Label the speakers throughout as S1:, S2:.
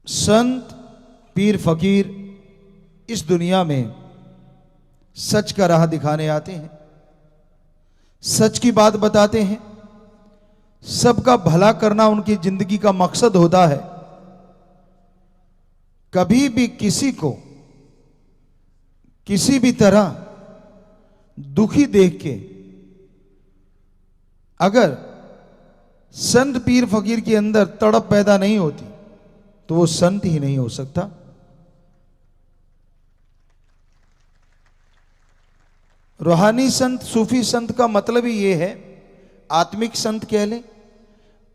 S1: संत पीर फकीर इस दुनिया में सच का राह दिखाने आते हैं, सच की बात बताते हैं। सबका भला करना उनकी जिंदगी का मकसद होता है। कभी भी किसी को किसी भी तरह दुखी देख के अगर संत पीर फकीर के अंदर तड़प पैदा नहीं होती तो वो संत ही नहीं हो सकता। रूहानी संत, सूफी संत का मतलब ही ये है, आत्मिक संत कह लें,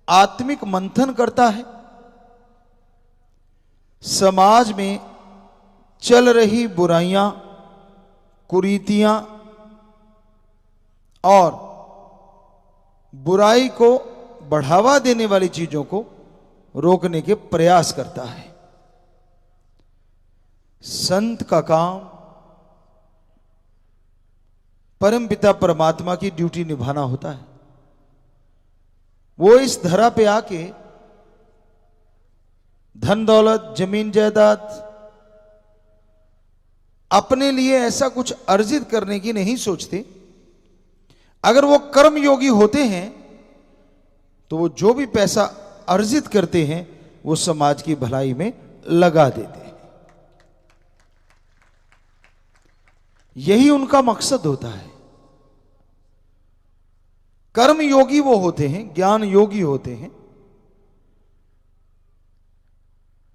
S1: आत्मिक मंथन करता है। समाज में चल रही बुराइयां, कुरीतियां और बुराई को बढ़ावा देने वाली चीजों को रोकने के प्रयास करता है। संत का काम परमपिता परमात्मा की ड्यूटी निभाना होता है। वो इस धरा पे आके धन दौलत, जमीन जायदाद अपने लिए ऐसा कुछ अर्जित करने की नहीं सोचते। अगर वो कर्म योगी होते हैं तो वो जो भी पैसा अर्जित करते हैं वो समाज की भलाई में लगा देते हैं। यही उनका मकसद होता है। कर्म योगी वो होते हैं, ज्ञान योगी होते हैं।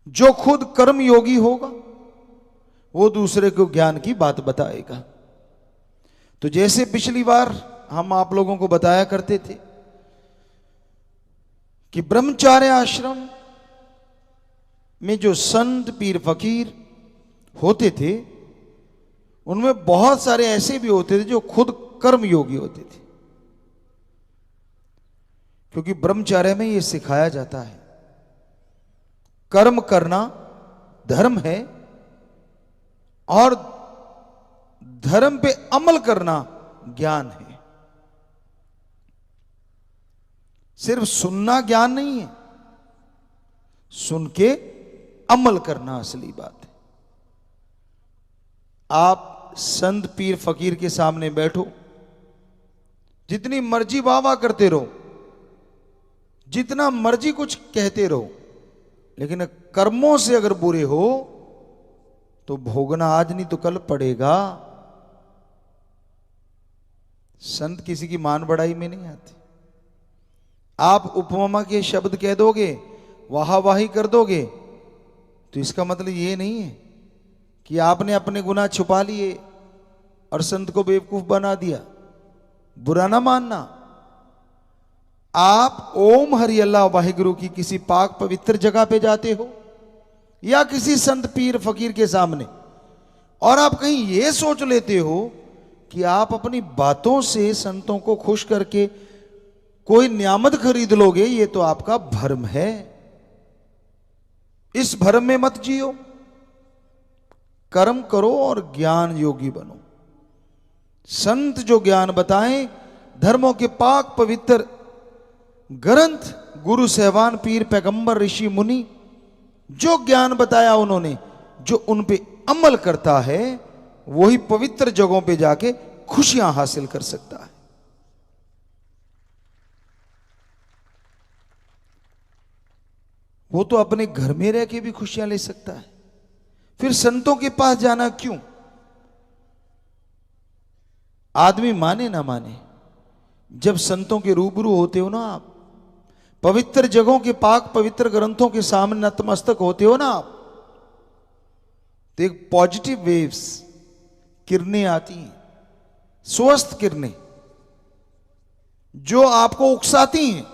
S1: जो खुद कर्म योगी होगा वो दूसरे को ज्ञान की बात बताएगा। तो जैसे पिछली बार हम आप लोगों को बताया करते थे कि ब्रह्मचार्य आश्रम में जो संत पीर फकीर होते थे उनमें बहुत सारे ऐसे भी होते थे जो खुद कर्म योगी होते थे। क्योंकि ब्रह्मचार्य में यह सिखाया जाता है, कर्म करना धर्म है और धर्म पे अमल करना ज्ञान है। सिर्फ सुनना ज्ञान नहीं है, सुन के अमल करना असली बात है। आप संत पीर फकीर के सामने बैठो, जितनी मर्जी वाह वाह करते रहो, जितना मर्जी कुछ कहते रहो, लेकिन कर्मों से अगर बुरे हो तो भोगना आज नहीं तो कल पड़ेगा। संत किसी की मान बढ़ाई में नहीं आते। आप उपमा के शब्द कह दोगे, वाह वाही कर दोगे, तो इसका मतलब ये नहीं है कि आपने अपने गुनाह छुपा लिए और संत को बेवकूफ बना दिया। बुरा ना मानना। आप ओम हरि अल्लाह वाहिगुरु की किसी पाक पवित्र जगह पे जाते हो या किसी संत पीर फकीर के सामने और आप कहीं ये सोच लेते हो कि आप अपनी बातों से संतों को खुश करके कोई नियामत खरीद लोगे, ये तो आपका भ्रम है। इस भ्रम में मत जियो। कर्म करो और ज्ञान योगी बनो। संत जो ज्ञान बताएं, धर्मों के पाक पवित्र ग्रंथ, गुरु सहवान, पीर, पैगंबर, ऋषि, मुनि, जो ज्ञान बताया उन्होंने, जो उन पे अमल करता है वही पवित्र जगहों पे जाके खुशियां हासिल कर सकता है। वो तो अपने घर में रह के भी खुशियां ले सकता है, फिर संतों के पास जाना क्यों? आदमी माने ना माने, जब संतों के रूबरू होते हो ना आप, पवित्र जगहों के पाक पवित्र ग्रंथों के सामने नतमस्तक होते हो ना आप, तो एक पॉजिटिव वेव्स, किरणें आती हैं, स्वस्थ किरणें, जो आपको उकसाती हैं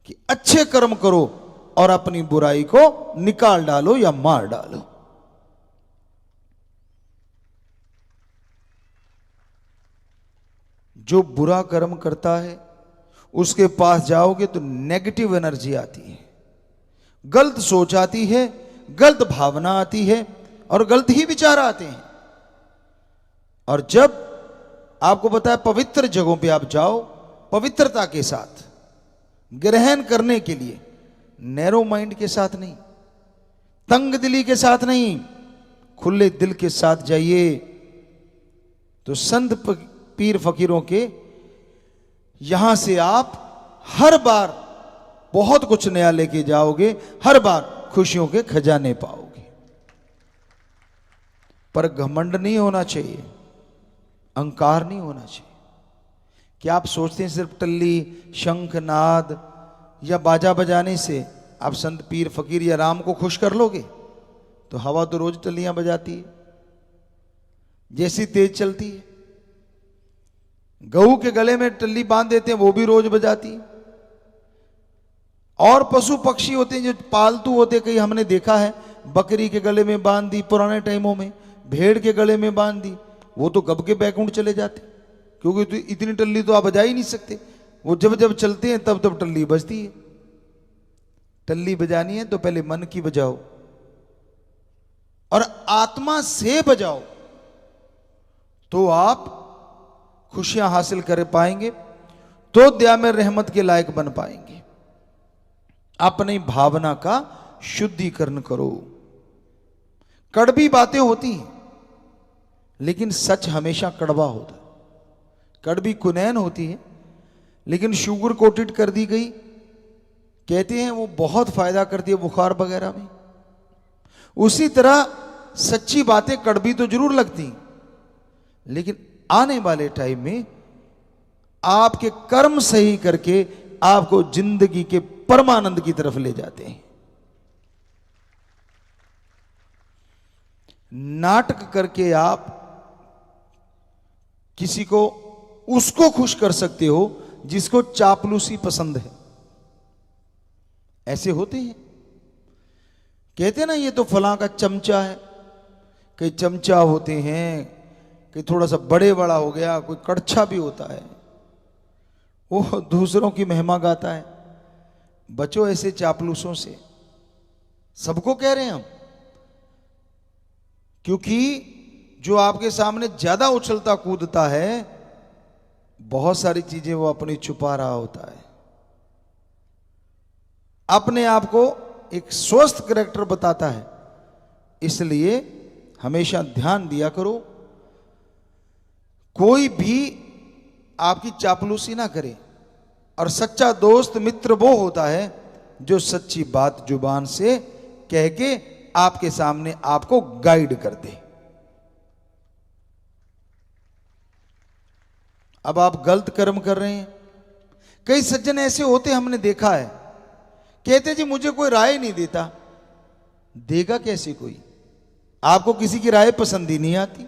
S1: कि अच्छे कर्म करो और अपनी बुराई को निकाल डालो या मार डालो। जो बुरा कर्म करता है उसके पास जाओगे तो नेगेटिव एनर्जी आती है, गलत सोच आती है, गलत भावना आती है और गलत ही विचार आते हैं। और जब आपको पता है पवित्र जगहों पे आप जाओ पवित्रता के साथ, ग्रहण करने के लिए, नैरो माइंड के साथ नहीं, तंग दिली के साथ नहीं, खुले दिल के साथ जाइए तो संत पीर फकीरों के यहां से आप हर बार बहुत कुछ नया लेके जाओगे, हर बार खुशियों के खजाने पाओगे। पर घमंड नहीं होना चाहिए, अहंकार नहीं होना चाहिए। क्या आप सोचते हैं सिर्फ टल्ली, शंख, नाद या बाजा बजाने से आप संत पीर फकीर या राम को खुश कर लोगे? तो हवा तो रोज टल्लियां बजाती है, जैसी तेज चलती है। गऊ के गले में टल्ली बांध देते हैं, वो भी रोज बजाती है। और पशु पक्षी होते हैं जो पालतू होते, कहीं हमने देखा है बकरी के गले में बांध दी पुराने टाइमों में, भेड़ के गले में बांध दी, वो तो गब के बैकुंठ चले जाते, क्योंकि तो इतनी टल्ली तो आप बजा ही नहीं सकते। वो जब जब चलते हैं तब तब टल्ली बजती है। टल्ली बजानी है तो पहले मन की बजाओ और आत्मा से बजाओ, तो आप खुशियां हासिल कर पाएंगे, तो दया में रहमत के लायक बन पाएंगे। अपनी भावना का शुद्धिकरण करो। कड़वी बातें होती हैं, लेकिन सच हमेशा कड़वा होता है। कड़वी कुनैन होती है, लेकिन शुगर कोटेड कर दी गई, कहते हैं वो बहुत फायदा करती है बुखार वगैरह में। उसी तरह सच्ची बातें कड़वी तो जरूर लगती, लेकिन आने वाले टाइम में आपके कर्म सही करके आपको जिंदगी के परमानंद की तरफ ले जाते हैं। नाटक करके आप किसी को उसको खुश कर सकते हो जिसको चापलूसी पसंद है। ऐसे होते हैं, कहते हैं ना ये तो फलां का चमचा है। कई चमचा होते हैं, कई थोड़ा सा बड़े बड़ा हो गया, कोई कड़छा भी होता है, वो दूसरों की महिमा गाता है। बचो ऐसे चापलूसों से, सबको कह रहे हैं हम, क्योंकि जो आपके सामने ज्यादा उछलता कूदता है, बहुत सारी चीजें वो अपनी छुपा रहा होता है। अपने आप को एक स्वस्थ कैरेक्टर बताता है। इसलिए हमेशा ध्यान दिया करो, कोई भी आपकी चापलूसी ना करे। और सच्चा दोस्त मित्र वो होता है जो सच्ची बात जुबान से कह के आपके सामने आपको गाइड कर दे। अब आप गलत कर्म कर रहे हैं, कई सज्जन ऐसे होते हमने देखा है, कहते जी मुझे कोई राय नहीं देता। देगा कैसे कोई? आपको किसी की राय पसंद ही नहीं आती।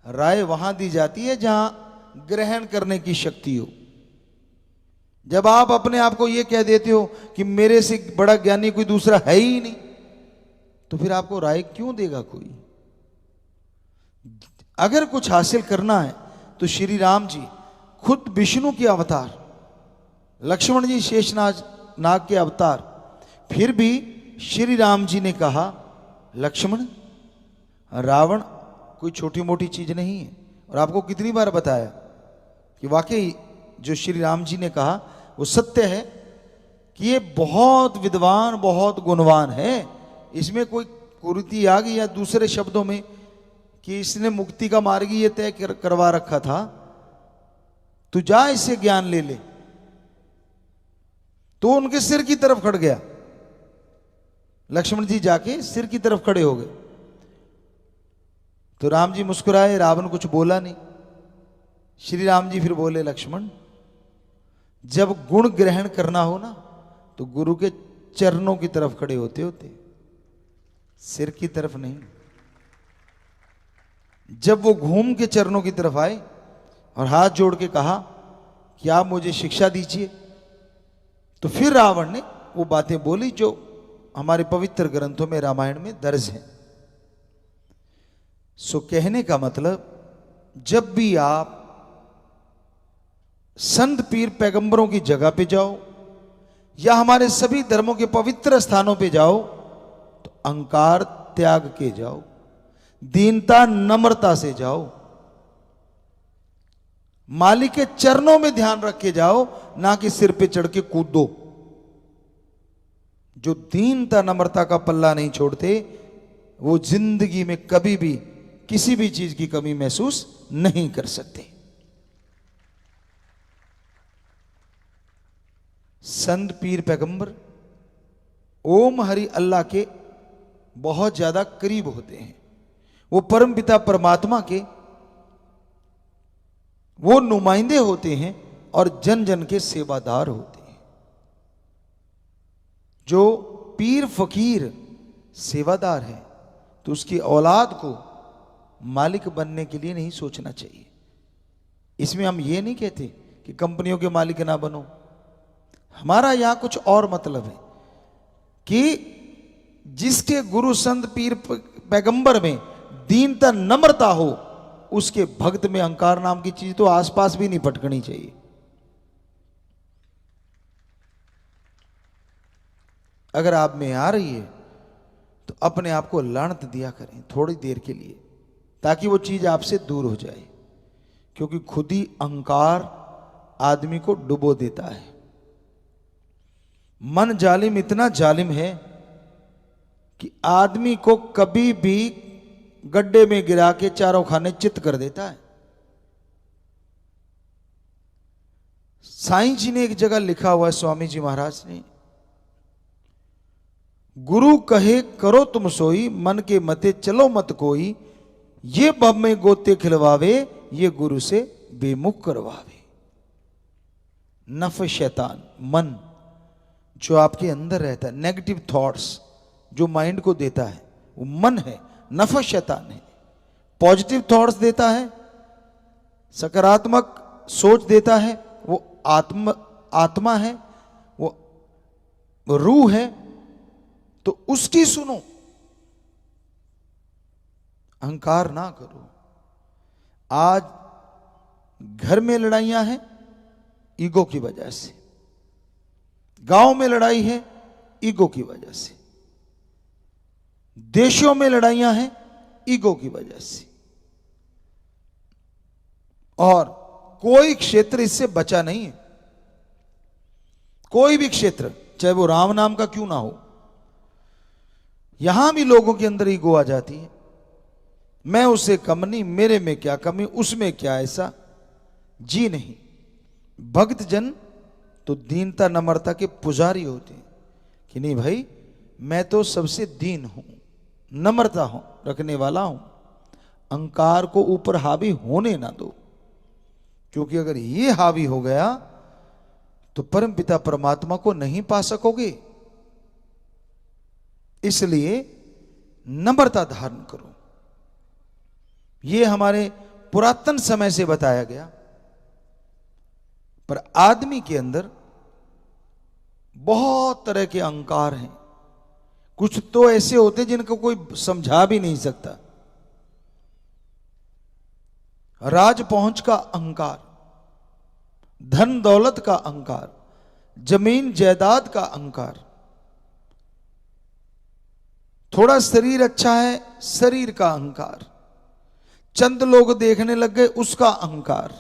S1: राय वहां दी जाती है जहां ग्रहण करने की शक्ति हो। जब आप अपने आप को यह कह देते हो कि मेरे से बड़ा ज्ञानी कोई दूसरा है ही नहीं, तो फिर आपको राय क्यों देगा कोई? अगर कुछ हासिल करना है तो श्री राम जी खुद विष्णु के अवतार, लक्ष्मण जी शेषनाग नाग के अवतार, फिर भी श्री राम जी ने कहा लक्ष्मण, रावण कोई छोटी मोटी चीज नहीं है। और आपको कितनी बार बताया कि वाकई जो श्री राम जी ने कहा वो सत्य है कि ये बहुत विद्वान, बहुत गुणवान है। इसमें कोई कुरीति आ गई, या दूसरे शब्दों में कि इसने मुक्ति का मार्ग ये तय करवा रखा था, तू जा इससे ज्ञान ले ले। तो उनके सिर की तरफ खड़ गया। लक्ष्मण जी जाके सिर की तरफ खड़े हो गए। तो राम जी मुस्कुराए, रावण कुछ बोला नहीं। श्री राम जी फिर बोले लक्ष्मण, जब गुण ग्रहण करना हो ना तो गुरु के चरणों की तरफ खड़े होते होते, सिर की तरफ नहीं। जब वो घूम के चरणों की तरफ आए और हाथ जोड़ के कहा कि आप मुझे शिक्षा दीजिए, तो फिर रावण ने वो बातें बोली जो हमारे पवित्र ग्रंथों में, रामायण में दर्ज है। सो कहने का मतलब, जब भी आप संत पीर पैगंबरों की जगह पे जाओ या हमारे सभी धर्मों के पवित्र स्थानों पे जाओ, तो अहंकार त्याग के जाओ, दीनता नम्रता से जाओ, मालिक के चरणों में ध्यान रख के जाओ, ना कि सिर पे चढ़ के कूदो। जो दीनता नम्रता का पल्ला नहीं छोड़ते वो जिंदगी में कभी भी किसी भी चीज की कमी महसूस नहीं कर सकते। संत पीर पैगंबर ओम हरि अल्लाह के बहुत ज्यादा करीब होते हैं। वो परम पिता परमात्मा के वो नुमाइंदे होते हैं और जन जन के सेवादार होते हैं। जो पीर फकीर सेवादार है तो उसकी औलाद को मालिक बनने के लिए नहीं सोचना चाहिए। इसमें हम ये नहीं कहते कि कंपनियों के मालिक ना बनो। हमारा यहां कुछ और मतलब है कि जिसके गुरु संत पीर पैगंबर में दीनता नम्रता हो उसके भक्त में अहंकार नाम की चीज तो आसपास भी नहीं पटकनी चाहिए। अगर आप में आ रही है तो अपने आप को लानत दिया करें थोड़ी देर के लिए, ताकि वो चीज आपसे दूर हो जाए। क्योंकि खुद ही अहंकार आदमी को डुबो देता है। मन जालिम इतना जालिम है कि आदमी को कभी भी गड्ढे में गिरा के चारों खाने चित कर देता है। साईं जी ने एक जगह लिखा हुआ है, स्वामी जी महाराज ने, गुरु कहे करो तुम सोई, मन के मते चलो मत कोई, ये बब में गोते खिलवावे, ये गुरु से बेमुख करवावे। नफ शैतान, मन जो आपके अंदर रहता है, नेगेटिव थॉट्स जो माइंड को देता है वो मन है, नफ शैतान है। पॉजिटिव थॉट्स देता है, सकारात्मक सोच देता है, वो आत्मा है, वो रूह है। तो उसकी सुनो, अहंकार ना करो। आज घर में लड़ाइयां हैं ईगो की वजह से, गांव में लड़ाई है ईगो की वजह से, देशों में लड़ाइयां हैं ईगो की वजह से, और कोई क्षेत्र इससे बचा नहीं है। कोई भी क्षेत्र, चाहे वो राम नाम का क्यों ना हो, यहां भी लोगों के अंदर ईगो आ जाती है। मैं उससे कम नहीं, मेरे में क्या कमी, उसमें क्या ऐसा। जी नहीं, भक्त जन तो दीनता नम्रता के पुजारी होते हैं कि नहीं भाई मैं तो सबसे दीन हूं, नम्रता हूं, रखने वाला हूं। अहंकार को ऊपर हावी होने ना दो, क्योंकि अगर ये हावी हो गया तो परम पिता परमात्मा को नहीं पा सकोगे। इसलिए नम्रता धारण करो। यह हमारे पुरातन समय से बताया गया। पर आदमी के अंदर बहुत तरह के अहंकार हैं। कुछ तो ऐसे होते हैं जिनको कोई समझा भी नहीं सकता। राज पहुंच का अहंकार, धन दौलत का अहंकार, जमीन जायदाद का अहंकार, थोड़ा शरीर अच्छा है शरीर का अहंकार, चंद लोग देखने लग गए उसका अहंकार,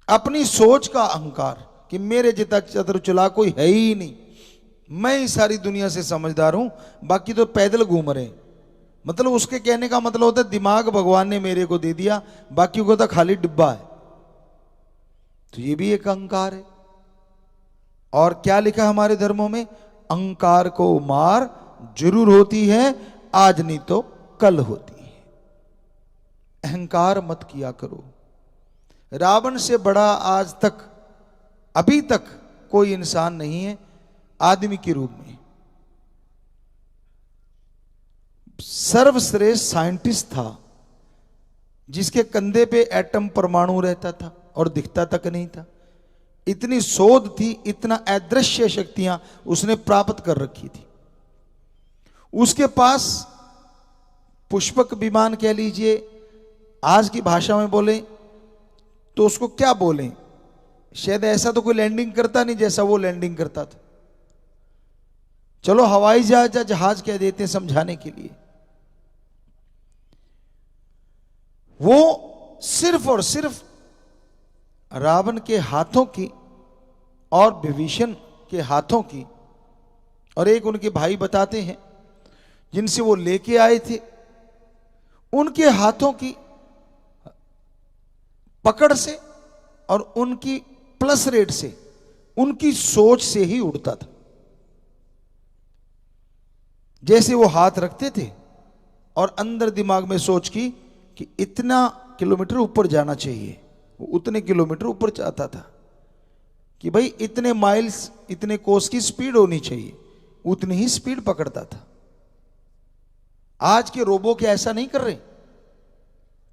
S1: अपनी सोच का अहंकार कि मेरे जितना चतुर चला कोई है ही नहीं, मैं ही सारी दुनिया से समझदार हूं, बाकी तो पैदल घूम रहे। मतलब उसके कहने का मतलब होता है दिमाग भगवान ने मेरे को दे दिया, बाकी को तो खाली डिब्बा है। तो ये भी एक अहंकार है। और क्या लिखा हमारे धर्मों में, अहंकार को मार जरूर होती है, आज नहीं तो कल होती है। अहंकार मत किया करो। रावण से बड़ा आज तक अभी तक कोई इंसान नहीं है आदमी के रूप में। सर्वश्रेष्ठ साइंटिस्ट था जिसके कंधे पे एटम परमाणु रहता था और दिखता तक नहीं था। इतनी शोध थी, इतना अदृश्य शक्तियां उसने प्राप्त कर रखी थी। उसके पास पुष्पक विमान कह लीजिए, आज की भाषा में बोले तो उसको क्या बोलें, शायद ऐसा तो कोई लैंडिंग करता नहीं जैसा वो लैंडिंग करता था। चलो हवाई जहाज या जहाज कह देते हैं समझाने के लिए। वो सिर्फ और सिर्फ रावण के हाथों की और विभीषण के हाथों की और एक उनके भाई बताते हैं जिनसे वो लेके आए थे, उनके हाथों की पकड़ से और उनकी प्लस रेट से, उनकी सोच से ही उड़ता था। जैसे वो हाथ रखते थे और अंदर दिमाग में सोच की कि इतना किलोमीटर ऊपर जाना चाहिए, वो उतने किलोमीटर ऊपर जाता था। कि भाई इतने माइल्स, इतने कोस की स्पीड होनी चाहिए, उतनी ही स्पीड पकड़ता था। आज के रोबो क्या ऐसा नहीं कर रहे?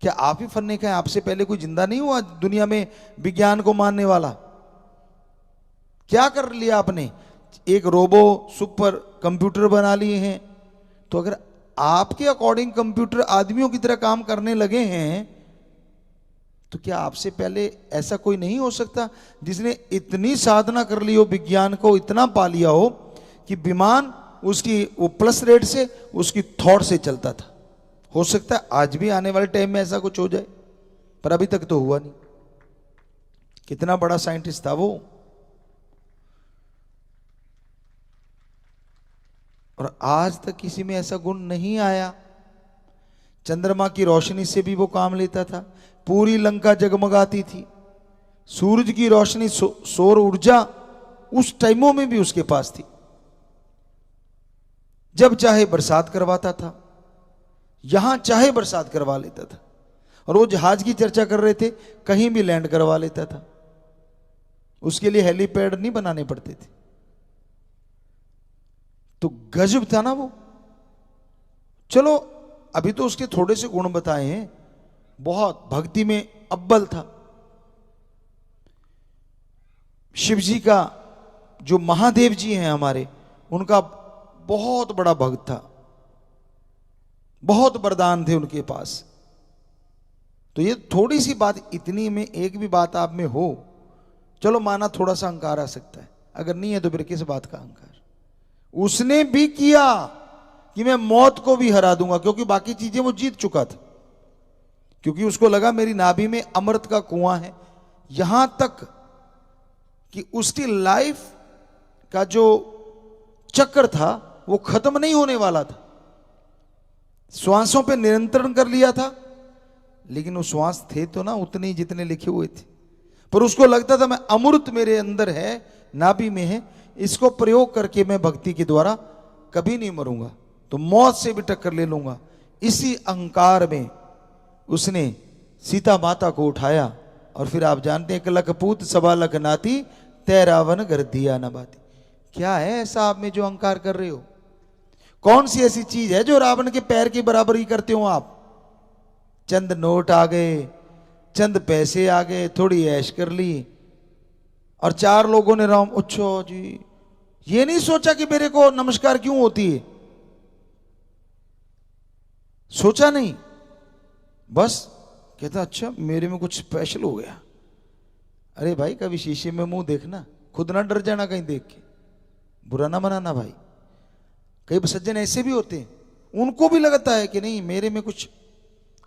S1: क्या आप ही फन्ने का है? आपसे पहले कोई जिंदा नहीं हुआ दुनिया में विज्ञान को मानने वाला? क्या कर लिया आपने? एक रोबो सुपर कंप्यूटर बना लिए हैं। तो अगर आपके अकॉर्डिंग कंप्यूटर आदमियों की तरह काम करने लगे हैं, तो क्या आपसे पहले ऐसा कोई नहीं हो सकता जिसने इतनी साधना कर ली हो, विज्ञान को इतना पा लिया हो कि विमान उसकी वो प्लस रेट से, उसकी थॉट से चलता था? हो सकता है आज भी आने वाले टाइम में ऐसा कुछ हो जाए, पर अभी तक तो हुआ नहीं। कितना बड़ा साइंटिस्ट था वो। और आज तक किसी में ऐसा गुण नहीं आया। चंद्रमा की रोशनी से भी वो काम लेता था, पूरी लंका जगमगाती थी। सूरज की रोशनी, सौर ऊर्जा उस टाइमों में भी उसके पास थी। जब चाहे बरसात करवाता था, यहां चाहे बरसात करवा लेता था। और वो जहाज की चर्चा कर रहे थे, कहीं भी लैंड करवा लेता था। उसके लिए हेलीपैड नहीं बनाने पड़ते थे। तो गजब था ना वो। चलो अभी तो उसके थोड़े से गुण बताए हैं। बहुत भक्ति में अव्वल था। शिव जी का जो महादेव जी हैं हमारे, उनका बहुत बड़ा भक्त था, बहुत वरदान थे उनके पास। तो ये थोड़ी सी बात, इतनी में एक भी बात आप में हो, चलो माना थोड़ा सा अहंकार आ सकता है। अगर नहीं है तो फिर किस बात का अहंकार? उसने भी किया कि मैं मौत को भी हरा दूंगा, क्योंकि बाकी चीजें वो जीत चुका था। क्योंकि उसको लगा मेरी नाभि में अमृत का कुआं है। यहां तक कि उसकी लाइफ का जो चक्र था वो खत्म नहीं होने वाला था। श्वासों पे नियंत्रण कर लिया था, लेकिन वो श्वास थे तो ना उतने जितने लिखे हुए थे। पर उसको लगता था मैं अमृत मेरे अंदर है, नाभि में है, इसको प्रयोग करके मैं भक्ति के द्वारा कभी नहीं मरूंगा, तो मौत से भी टक्कर ले लूंगा। इसी अहंकार में उसने सीता माता को उठाया। और फिर आप जानते हैं, एक लख पूत सवा लख नाती, तै रावण घर दिया न बाती। क्या है ऐसा आप में जो अहंकार कर रहे हो? कौन सी ऐसी चीज है जो रावण के पैर की बराबरी करते हो आप? चंद नोट आ गए, चंद पैसे आ गए, थोड़ी ऐश कर ली, और चार लोगों ने राम अच्छा जी, ये नहीं सोचा कि मेरे को नमस्कार क्यों होती है। सोचा नहीं, बस कहता अच्छा मेरे में कुछ स्पेशल हो गया। अरे भाई कभी शीशे में मुंह देखना, खुद ना डर जाना कहीं देख के, बुरा ना मनाना भाई। कई सज्जन ऐसे भी होते हैं, उनको भी लगता है कि नहीं मेरे में कुछ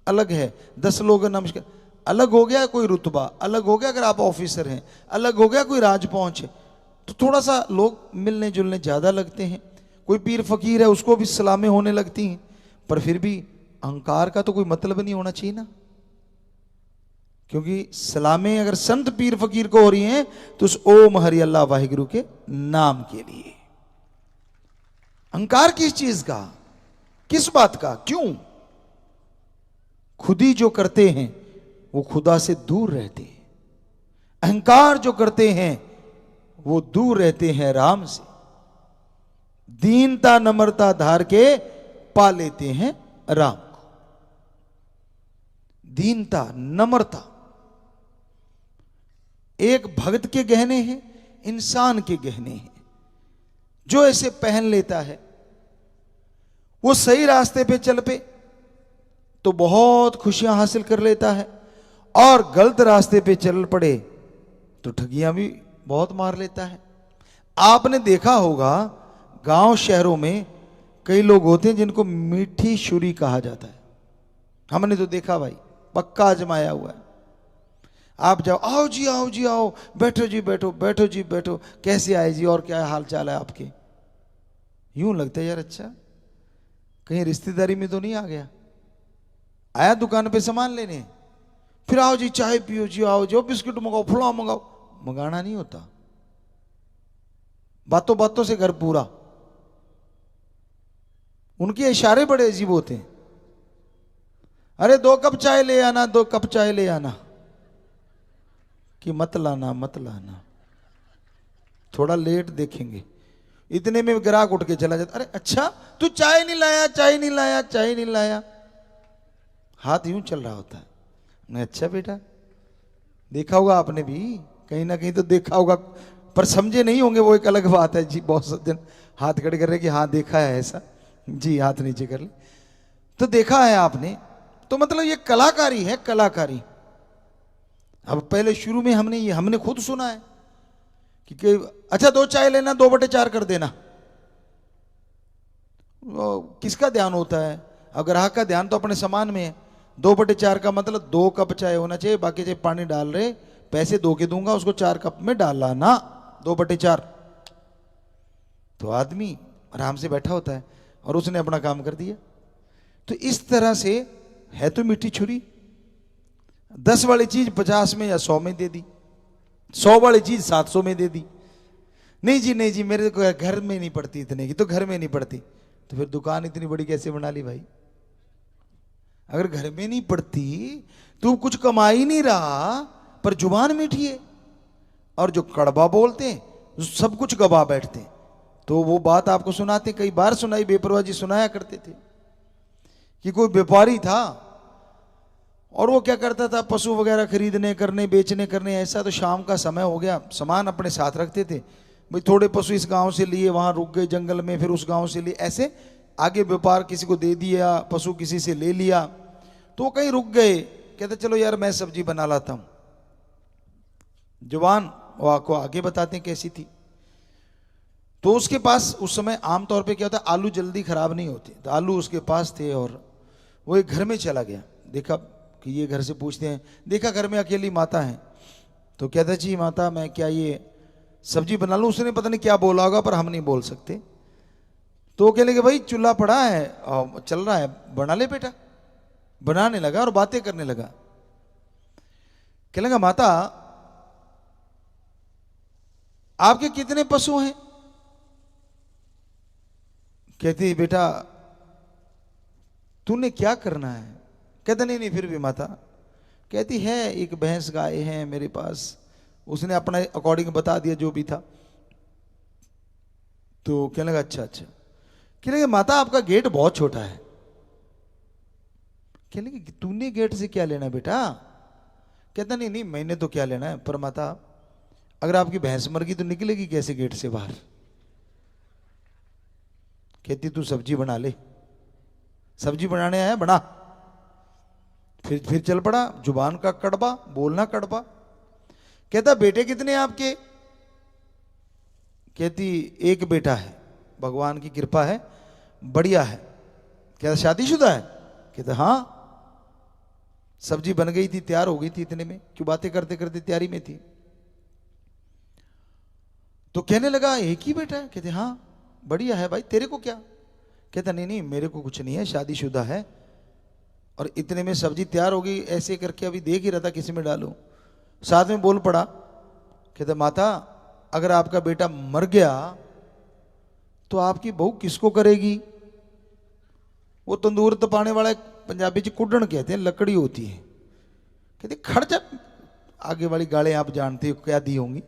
S1: अलग है। 10 लोग नमस्कार, अलग हो गया कोई रुतबा, अलग हो गया अगर आप ऑफिसर हैं, अलग हो गया कोई राज पहुंच है, तो थोड़ा सा लोग मिलने जुलने ज्यादा लगते हैं। कोई पीर फकीर है उसको भी सलामें होने लगती हैं। पर फिर भी अहंकार का तो कोई मतलब नहीं होना चाहिए ना, क्योंकि सलामें अगर संत पीर फकीर को हो रही हैं तो उस ओम हरि अल्लाह वाहिगुरु के नाम के लिए। अहंकार किस चीज का, किस बात का, क्यों? खुद ही जो करते हैं वो खुदा से दूर रहते हैं। अहंकार जो करते हैं वो दूर रहते हैं राम से। दीनता नम्रता धार के पा लेते हैं राम को। दीनता नम्रता एक भक्त के गहने हैं, इंसान के गहने हैं। जो ऐसे पहन लेता है वो सही रास्ते पे चल पे तो बहुत खुशियां हासिल कर लेता है, और गलत रास्ते पे चल पड़े तो ठगियां भी बहुत मार लेता है। आपने देखा होगा गांव शहरों में कई लोग होते हैं जिनको मीठी छुरी कहा जाता है। हमने तो देखा भाई, पक्का आजमाया हुआ है। आप जाओ, आओ जी आओ जी आओ, बैठो जी बैठो, बैठो जी बैठो, कैसे आए जी, और क्या हाल चाल है आपके? यूं लगता है यार अच्छा कहीं रिश्तेदारी में तो नहीं आ गया, आया दुकान पे सामान लेने, फिर आओ जी चाय पियो जी, आओ जो बिस्किट मंगाओ फुलाओ मंगाओ। मंगाना नहीं होता, बातों बातों से घर पूरा। उनके इशारे बड़े अजीब होते हैं। अरे 2 कप चाय ले आना, 2 कप चाय ले आना, कि मत लाना मत लाना, थोड़ा लेट देखेंगे। इतने में ग्राहक उठ के चला जाता, अरे अच्छा तू चाय नहीं लाया, चाय नहीं लाया, चाय नहीं लाया। हाथ यूं चल रहा होता है। मैं अच्छा बेटा, देखा होगा आपने भी, कहीं ना कहीं तो देखा होगा, पर समझे नहीं होंगे, वो एक अलग बात है जी। बहुत सज्जन हाथ खड़े कर रहे कि हाँ देखा है ऐसा जी, हाथ नीचे कर ले तो देखा है आपने। तो मतलब ये कलाकारी है, कलाकारी। अब पहले शुरू में हमने खुद सुना है कि अच्छा 2 चाय लेना, 2/4 कर देना। किसका ध्यान होता है? अब ग्राहक का ध्यान तो अपने सामान में है। 2/4 का मतलब 2 कप चाय होना चाहिए, बाकी चाहे पानी डाल रहे, पैसे 2 के दूंगा, उसको 4 कप में डाला ना, 2/4। तो आदमी आराम से बैठा होता है और उसने अपना काम कर दिया। तो इस तरह से है तो मीठी छुरी, 10 वाली चीज 50 में या 100 में दे दी, 100 वाली चीज 700 में दे दी। नहीं जी नहीं जी, मेरे को घर में नहीं पड़ती इतने की, तो घर में नहीं पड़ती, तो फिर दुकान इतनी बड़ी कैसे बना ली भाई? अगर घर में नहीं पड़ती तो कुछ कमा ही नहीं रहा, पर जुबान मीठी है, और जो कड़वा बोलते हैं सब कुछ गवा बैठते हैं। तो वो बात आपको सुनाते, कई बार सुनाई, बेपरवाह जी सुनाया करते थे कि कोई व्यापारी था और वो क्या करता था, पशु वगैरह खरीदने करने बेचने करने ऐसा, तो शाम का समय हो गया, सामान अपने साथ रखते थे भाई, थोड़े पशु इस गांव से लिए, वहां रुक गए जंगल में, फिर उस गांव से लिए, ऐसे आगे व्यापार किसी को दे दिया, पशु किसी से ले लिया, तो वो कहीं रुक गए। कहते चलो यार मैं सब्जी बना लाता हूं। जुबान वो आपको आगे बताते हैं कैसी थी। तो उसके पास उस समय आमतौर पे क्या होता है, आलू जल्दी खराब नहीं होते, तो आलू उसके पास थे, और वो एक घर में चला गया, देखा कि ये घर से पूछते हैं, देखा घर में अकेली माता है, तो कहता जी माता मैं क्या ये सब्जी बना लूं? उसने पता नहीं क्या बोला होगा, पर हम नहीं बोल सकते। तो वो कह लगे भाई चूल्हा पड़ा है और चल रहा है, बना ले बेटा। बनाने लगा और बातें करने लगा। कह लगा माता आपके कितने पशु हैं? कहती बेटा तूने क्या करना है? कहता नहीं नहीं फिर भी माता। कहती है एक भैंस गाय है मेरे पास। उसने अपना अकॉर्डिंग बता दिया जो भी था। तो कहने लगा अच्छा अच्छा। कहने लगे माता आपका गेट बहुत छोटा है। कहने लगे तूने गेट से क्या लेना बेटा? कहता नहीं नहीं मैंने तो क्या लेना है, पर माता अगर आपकी भैंस मर गई तो निकलेगी कैसे गेट से बाहर? कहती तू सब्जी बना ले। सब्जी बनाने आया, बना। फिर चल पड़ा, जुबान का कड़वा, बोलना कड़वा। कहता बेटे कितने आपके? कहती एक बेटा है, भगवान की कृपा है, बढ़िया है। कहता शादीशुदा है? कहता हाँ। सब्जी बन गई थी, तैयार हो गई थी, इतने में क्यों बातें करते करते तैयारी में थी। तो कहने लगा एक ही बेटा है? कहते हाँ। बढ़िया है भाई, तेरे को क्या? कहता नहीं नहीं मेरे को कुछ नहीं है, शादीशुदा है। और इतने में सब्जी तैयार हो गई, ऐसे करके अभी देख ही रहा था किसी में डालूं, साथ में बोल पड़ा। कहता माता अगर आपका बेटा मर गया तो आपकी बहू किसको करेगी? वो तंदूर तपाने वाला पंजाबी च कुडन कहते हैं, लकड़ी होती है। कहते खड़ जा। आगे वाली गालियां आप जानते हो क्या दी होंगी,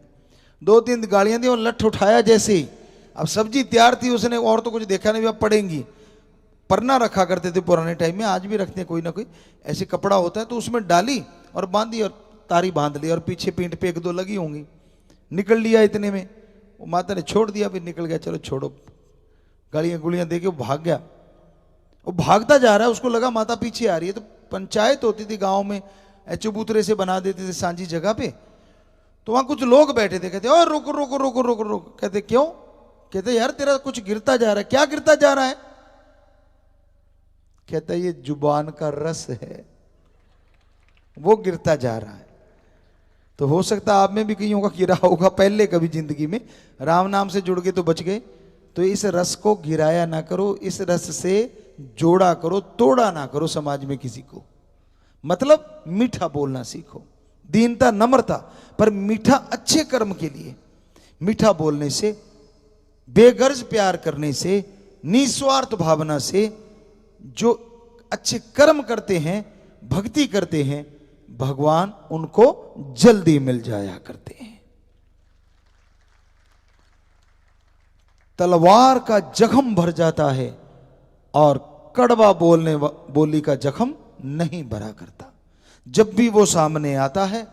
S1: 2-3 गालियां दी और लठ उठाया जैसे ही। अब सब्जी तैयार थी, उसने और तो कुछ देखा नहीं, अब पड़ेंगी। परना रखा करते थे पुराने टाइम में, आज भी रखते हैं कोई ना कोई, ऐसे कपड़ा होता है, तो उसमें डाली और बांधी और तारी बांध ली, और पीछे पीठ पे 1-2 लगी होंगी। निकल लिया इतने में, वो माता ने छोड़ दिया, फिर निकल गया। चलो छोड़ो, गालियां गुलियां दे के वो भाग गया। वो भागता जा रहा है, उसको लगा माता पीछे आ रही है। तो पंचायत होती थी गांव में, चबूतरे से बना देते थे सांझी जगह पे। तो वहां कुछ लोग बैठे थे, कहते और रुको रुको रुको रुको रुको। कहते क्यों? कहते यार तेरा कुछ गिरता जा रहा है। क्या गिरता जा रहा है? कहता ये जुबान का रस है, वो गिरता जा रहा है। तो हो सकता है आप में भी कईयों का गिरा होगा पहले कभी जिंदगी में। राम नाम से जुड़ गए तो बच गए, तो इस रस को गिराया ना करो, इस रस से जोड़ा करो, तोड़ा ना करो समाज में किसी को। मतलब मीठा बोलना सीखो, दीनता नम्रता, पर मीठा अच्छे कर्म के लिए। मीठा बोलने से, बेगर्ज प्यार करने से, निस्वार्थ भावना से जो अच्छे कर्म करते हैं, भक्ति करते हैं, भगवान उनको जल्दी मिल जाया करते हैं। तलवार का जख्म भर जाता है और कड़वा बोली का जख्म नहीं भरा करता। जब भी वो सामने आता है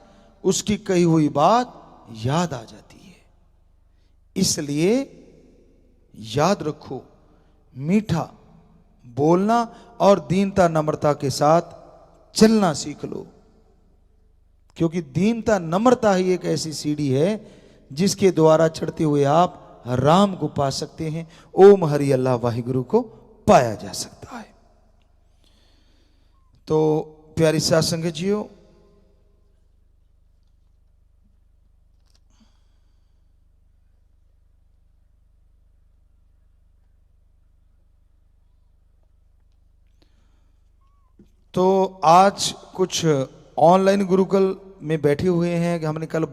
S1: उसकी कही हुई बात याद आ जाती है। इसलिए याद रखो, मीठा बोलना और दीनता नम्रता के साथ चलना सीख लो, क्योंकि दीनता नम्रता ही एक ऐसी सीढ़ी है जिसके द्वारा चढ़ते हुए आप राम को पा सकते हैं, ओम हरि अल्लाह वाहिगुरु को पाया जा सकता है। तो प्यारी साध संगत जियो, तो आज कुछ ऑनलाइन गुरुकुल में बैठे हुए हैं कि हमने कल